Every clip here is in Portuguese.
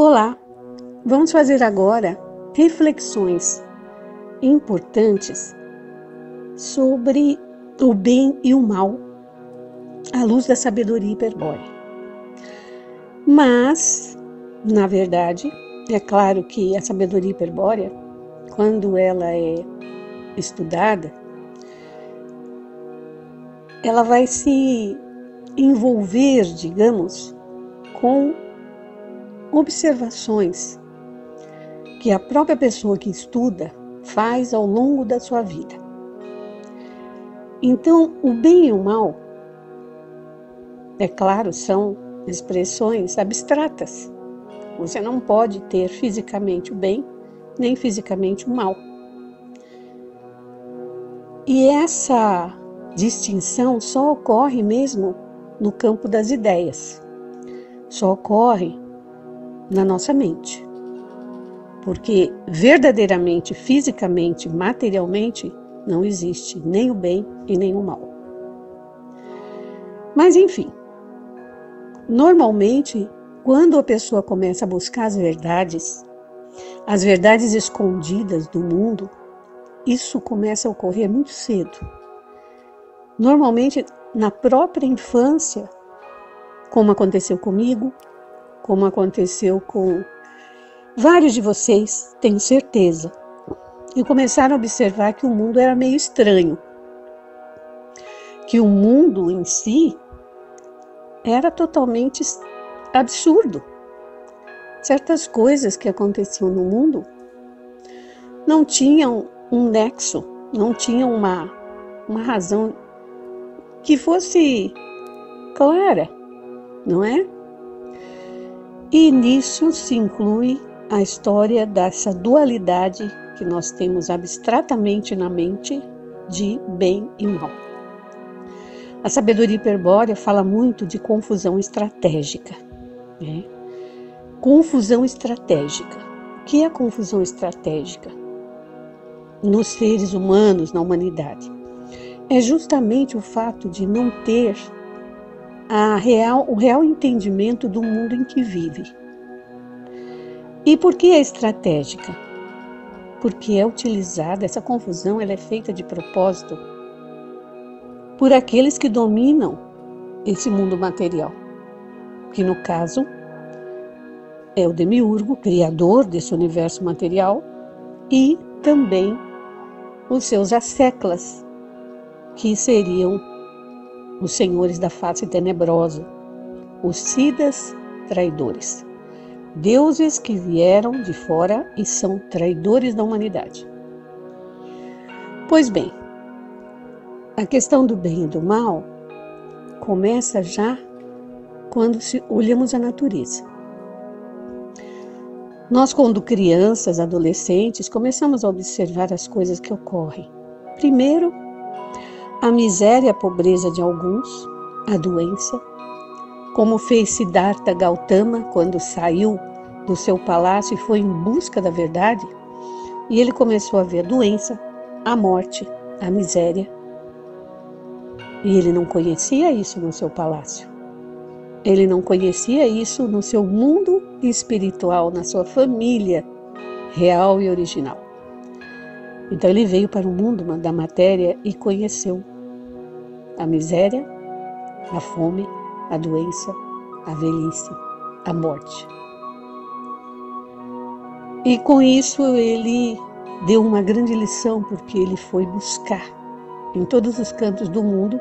Olá, vamos fazer agora reflexões importantes sobre o bem e o mal à luz da sabedoria hiperbórea. Mas, na verdade, é claro que a sabedoria hiperbórea, quando ela é estudada, ela vai se envolver, digamos, com observações que a própria pessoa que estuda faz ao longo da sua vida. Então, o bem e o mal, é claro, são expressões abstratas. Você não pode ter fisicamente o bem, nem fisicamente o mal. E essa distinção só ocorre mesmo no campo das ideias. Só ocorre na nossa mente. Porque verdadeiramente, fisicamente, materialmente, não existe nem o bem e nem o mal. Mas enfim, normalmente, quando a pessoa começa a buscar as verdades escondidas do mundo, isso começa a ocorrer muito cedo. Normalmente, na própria infância, como aconteceu comigo, como aconteceu com vários de vocês, tenho certeza, e começaram a observar que o mundo era meio estranho, que o mundo em si era totalmente absurdo. Certas coisas que aconteciam no mundo não tinham um nexo, não tinham uma razão que fosse clara, não é? E nisso se inclui a história dessa dualidade que nós temos abstratamente na mente de bem e mal. A sabedoria hiperbórea fala muito de confusão estratégica, né? Confusão estratégica. O que é confusão estratégica nos seres humanos, na humanidade? É justamente o fato de não ter o real entendimento do mundo em que vive. E por que é estratégica? Porque é utilizada, essa confusão ela é feita de propósito por aqueles que dominam esse mundo material, que no caso é o demiurgo, criador desse universo material, e também os seus asseclas, que seriam os senhores da face tenebrosa, os siddhas traidores. Deuses que vieram de fora e são traidores da humanidade. Pois bem, a questão do bem e do mal começa já quando olhamos a natureza. Nós, quando crianças, adolescentes, começamos a observar as coisas que ocorrem. Primeiro, a miséria e a pobreza de alguns, a doença, como fez Siddhartha Gautama quando saiu do seu palácio e foi em busca da verdade, e ele começou a ver a doença, a morte, a miséria. E ele não conhecia isso no seu palácio. Ele não conhecia isso no seu mundo espiritual, na sua família real e original. Então ele veio para o mundo da matéria e conheceu a miséria, a fome, a doença, a velhice, a morte. E com isso ele deu uma grande lição, porque ele foi buscar em todos os cantos do mundo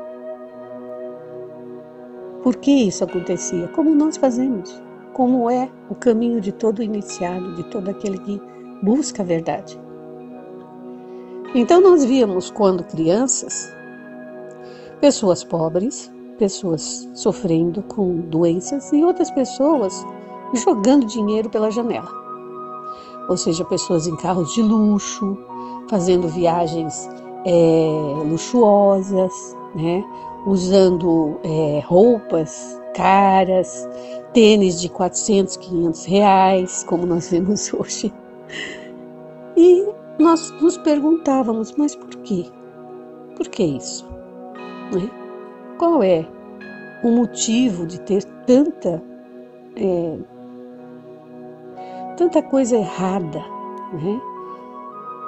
por que isso acontecia, como nós fazemos, como é o caminho de todo iniciado, de todo aquele que busca a verdade. Então nós víamos, quando crianças, pessoas pobres, pessoas sofrendo com doenças e outras pessoas jogando dinheiro pela janela. Ou seja, pessoas em carros de luxo, fazendo viagens luxuosas, né? Usando roupas caras, tênis de 400, 500 reais, como nós vemos hoje. E nós nos perguntávamos, mas por quê? Por que isso? Né? Qual é o motivo de ter tanta tanta coisa errada, né?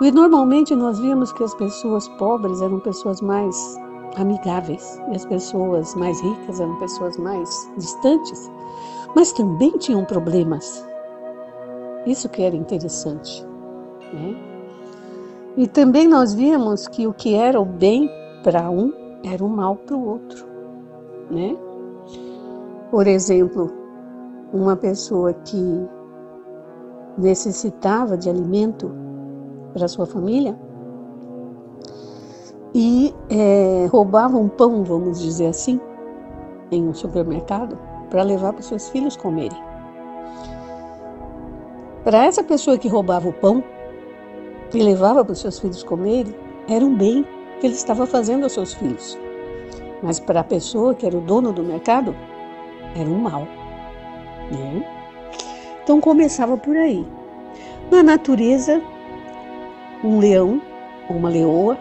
E normalmente nós víamos que as pessoas pobres eram pessoas mais amigáveis e as pessoas mais ricas eram pessoas mais distantes, mas também tinham problemas. Isso que era interessante, né? E também nós víamos que o que era o bem para um era o mal para o outro, né? Por exemplo, uma pessoa que necessitava de alimento para sua família e roubava um pão, vamos dizer assim, em um supermercado para levar para os seus filhos comerem. Para essa pessoa que roubava o pão e levava para os seus filhos comerem, era um bem que ele estava fazendo aos seus filhos. Mas para a pessoa que era o dono do mercado, era um mal, né? Então começava por aí. Na natureza, um leão ou uma leoa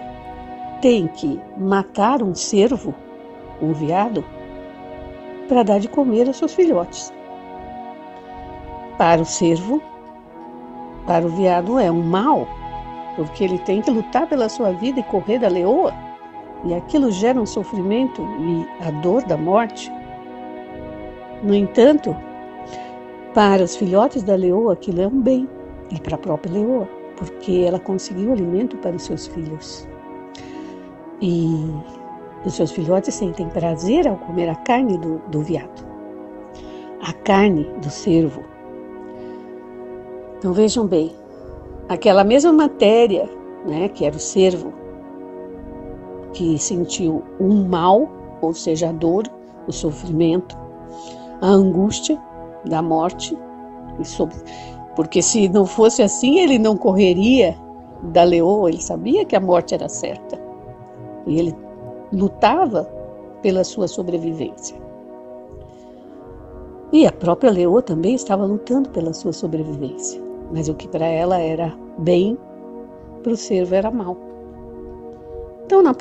tem que matar um cervo, um veado, para dar de comer aos seus filhotes. Para o cervo, para o veado é um mal, porque ele tem que lutar pela sua vida e correr da leoa, e aquilo gera um sofrimento e a dor da morte. No entanto, para os filhotes da leoa, aquilo é um bem, e para a própria leoa, porque ela conseguiu alimento para os seus filhos. E os seus filhotes sentem prazer ao comer a carne do veado, a carne do cervo. Então vejam bem, aquela mesma matéria, né, que era o cervo, que sentiu um mal, ou seja, a dor, o sofrimento, a angústia da morte, porque se não fosse assim, ele não correria da leoa, ele sabia que a morte era certa. E ele lutava pela sua sobrevivência. E a própria leoa também estava lutando pela sua sobrevivência. Mas o que para ela era bem, para o cervo era mal. Então, na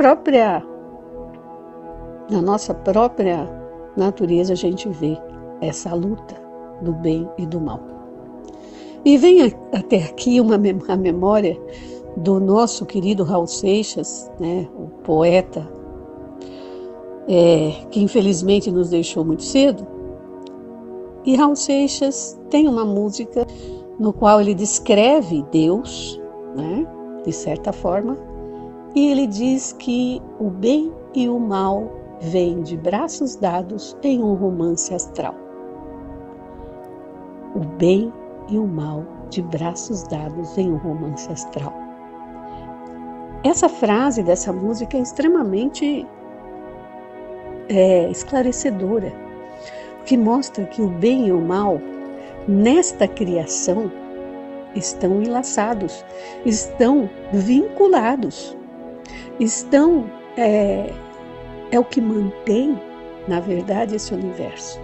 nossa própria natureza, a gente vê essa luta do bem e do mal. E vem até aqui a memória do nosso querido Raul Seixas, né, o poeta, que infelizmente nos deixou muito cedo. E Raul Seixas tem uma música no qual ele descreve Deus, né, de certa forma, e ele diz que o bem e o mal vêm de braços dados em um romance astral. O bem e o mal de braços dados em um romance astral. Essa frase dessa música é extremamente esclarecedora, que mostra que o bem e o mal, nesta criação, estão enlaçados, estão vinculados, é o que mantém, na verdade, esse universo.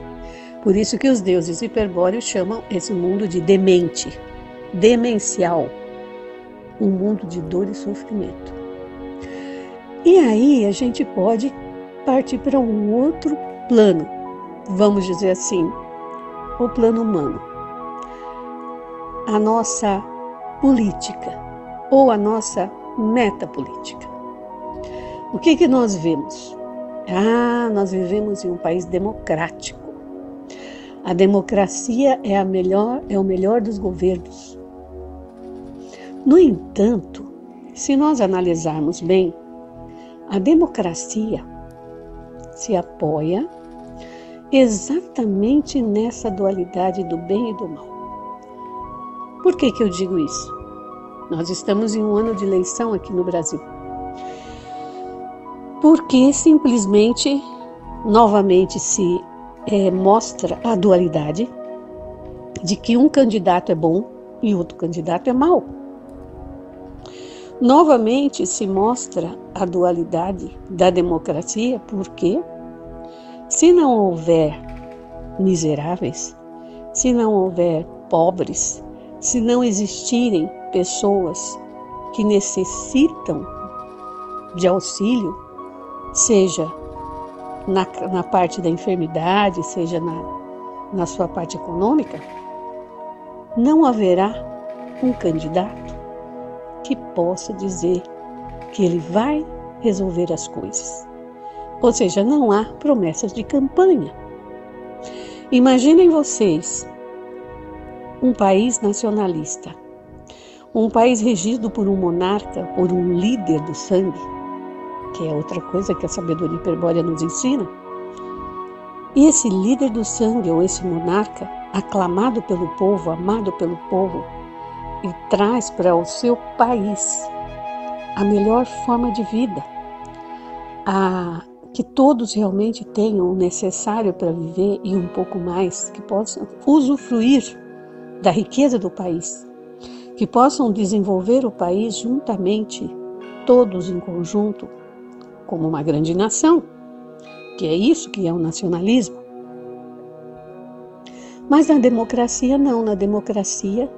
Por isso que os deuses hiperbóreos chamam esse mundo de demente, demencial, um mundo de dor e sofrimento. E aí a gente pode partir para um outro plano, vamos dizer assim, o plano humano. A nossa política ou a nossa metapolítica. O que nós vemos? Nós vivemos em um país democrático. A democracia é o melhor dos governos. No entanto, se nós analisarmos bem, a democracia se apoia exatamente nessa dualidade do bem e do mal. Por que eu digo isso? Nós estamos em um ano de eleição aqui no Brasil. Porque simplesmente, novamente, se mostra a dualidade de que um candidato é bom e outro candidato é mau. Novamente se mostra a dualidade da democracia, porque se não houver miseráveis, se não houver pobres, se não existirem pessoas que necessitam de auxílio, seja na parte da enfermidade, seja na sua parte econômica, não haverá um candidato que possa dizer que ele vai resolver as coisas. Ou seja, não há promessas de campanha. Imaginem vocês um país nacionalista, um país regido por um monarca, por um líder do sangue, que é outra coisa que a sabedoria hiperbórea nos ensina. E esse líder do sangue, ou esse monarca, aclamado pelo povo, amado pelo povo, e traz para o seu país a melhor forma de vida, que todos realmente tenham o necessário para viver e um pouco mais, que possam usufruir da riqueza do país, que possam desenvolver o país juntamente, todos em conjunto, como uma grande nação, que é isso que é o nacionalismo. Mas na democracia não, na democracia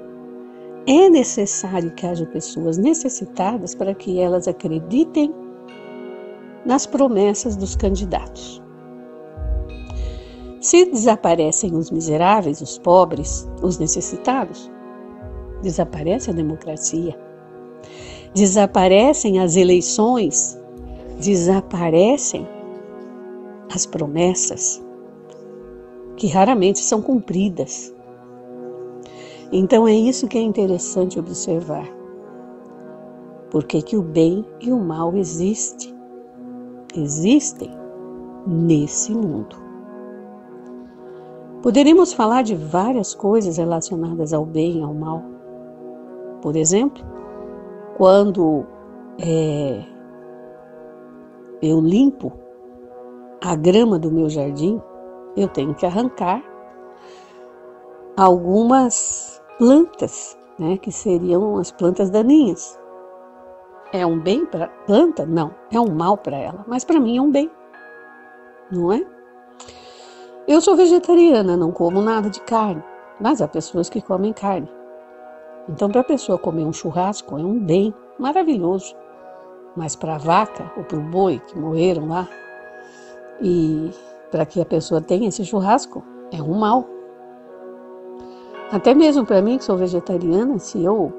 é necessário que haja pessoas necessitadas para que elas acreditem nas promessas dos candidatos. Se desaparecem os miseráveis, os pobres, os necessitados, desaparece a democracia. Desaparecem as eleições, desaparecem as promessas, que raramente são cumpridas. Então é isso que é interessante observar. Por que o bem e o mal existem nesse mundo. Poderíamos falar de várias coisas relacionadas ao bem e ao mal. Por exemplo, quando eu limpo a grama do meu jardim, eu tenho que arrancar algumas plantas, que seriam as plantas daninhas. É um bem para a planta? Não, é um mal para ela, mas para mim é um bem, não é? Eu sou vegetariana, não como nada de carne, mas há pessoas que comem carne. Então, para a pessoa comer um churrasco é um bem maravilhoso, mas para a vaca ou para o boi que morreram lá, e para que a pessoa tenha esse churrasco, é um mal. Até mesmo para mim, que sou vegetariana, se eu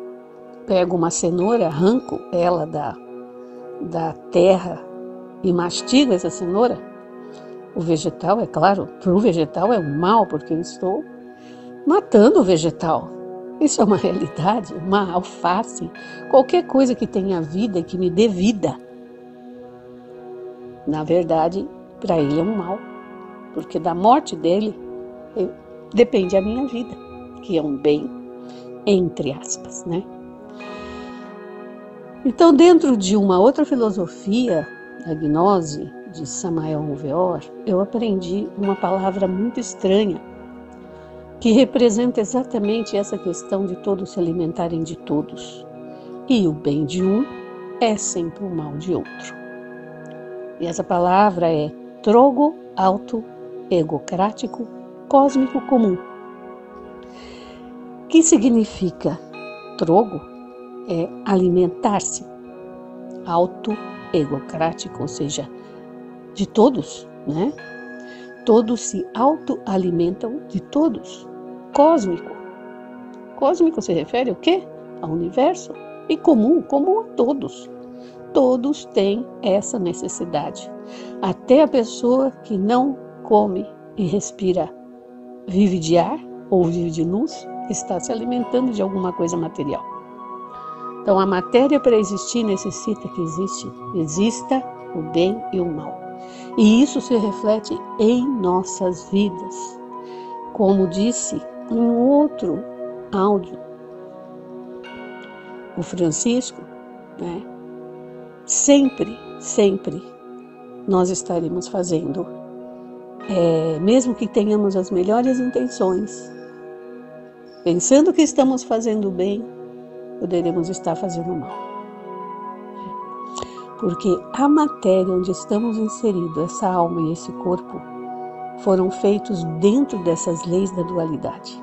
pego uma cenoura, arranco ela da terra e mastigo essa cenoura, o vegetal, é claro, para o vegetal é um mal, porque eu estou matando o vegetal. Isso é uma realidade, uma alface, qualquer coisa que tenha vida e que me dê vida. Na verdade, para ele é um mal, porque da morte dele depende a minha vida, que é um bem, entre aspas, né? Então, dentro de uma outra filosofia, a gnose de Samael Weor, eu aprendi uma palavra muito estranha, que representa exatamente essa questão de todos se alimentarem de todos. E o bem de um é sempre o mal de outro. E essa palavra é trogo, alto, egocrático, cósmico comum. Que significa trogo? É alimentar-se, auto-egocrático, ou seja, de todos, né? Todos se auto-alimentam de todos. Cósmico. Cósmico se refere ao quê? Ao universo. E comum a todos. Todos têm essa necessidade. Até a pessoa que não come e respira, vive de ar ou vive de luz, está se alimentando de alguma coisa material. Então, a matéria para existir necessita que exista o bem e o mal. E isso se reflete em nossas vidas. Como disse em um outro áudio, o Francisco, sempre nós estaremos fazendo, mesmo que tenhamos as melhores intenções, pensando que estamos fazendo bem, poderemos estar fazendo mal. Porque a matéria onde estamos inseridos, essa alma e esse corpo, foram feitos dentro dessas leis da dualidade.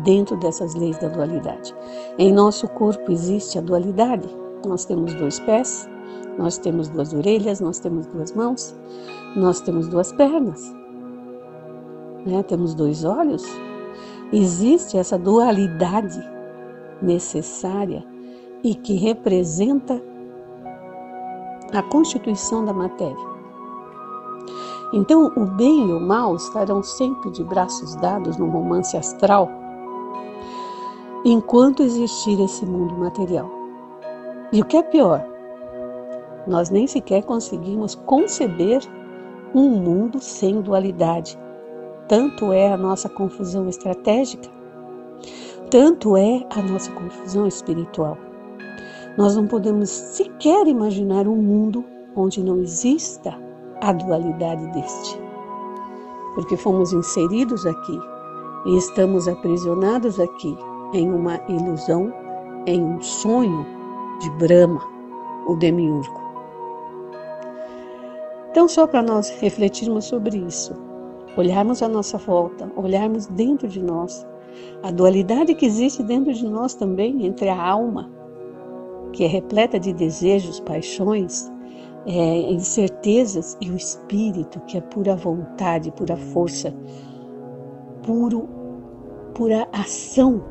Dentro dessas leis da dualidade. Em nosso corpo existe a dualidade. Nós temos 2 pés, nós temos 2 orelhas, nós temos 2 mãos, nós temos 2 pernas, temos 2 olhos. Existe essa dualidade necessária e que representa a constituição da matéria. Então, o bem e o mal estarão sempre de braços dados no romance astral, enquanto existir esse mundo material. E o que é pior, nós nem sequer conseguimos conceber um mundo sem dualidade. Tanto é a nossa confusão estratégica, tanto é a nossa confusão espiritual. Nós não podemos sequer imaginar um mundo onde não exista a dualidade deste. Porque fomos inseridos aqui e estamos aprisionados aqui em uma ilusão, em um sonho de Brahma, o demiurgo. Então, só para nós refletirmos sobre isso, olharmos à nossa volta, olharmos dentro de nós, a dualidade que existe dentro de nós também, entre a alma, que é repleta de desejos, paixões, incertezas, e o espírito, que é pura vontade, pura força, pura ação.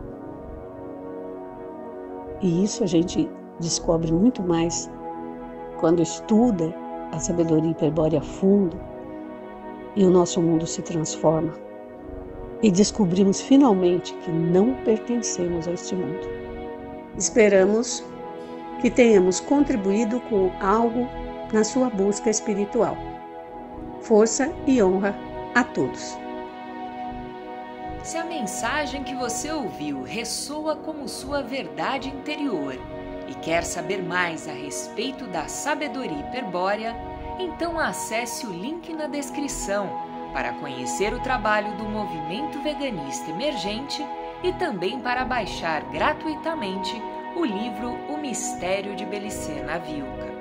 E isso a gente descobre muito mais quando estuda a sabedoria hiperbórea a fundo e o nosso mundo se transforma. E descobrimos finalmente que não pertencemos a este mundo. Esperamos que tenhamos contribuído com algo na sua busca espiritual. Força e honra a todos. Se a mensagem que você ouviu ressoa como sua verdade interior e quer saber mais a respeito da sabedoria hiperbórea, então acesse o link na descrição para conhecer o trabalho do Movimento Veganista Emergente e também para baixar gratuitamente o livro O Mistério de Belicena Avilca.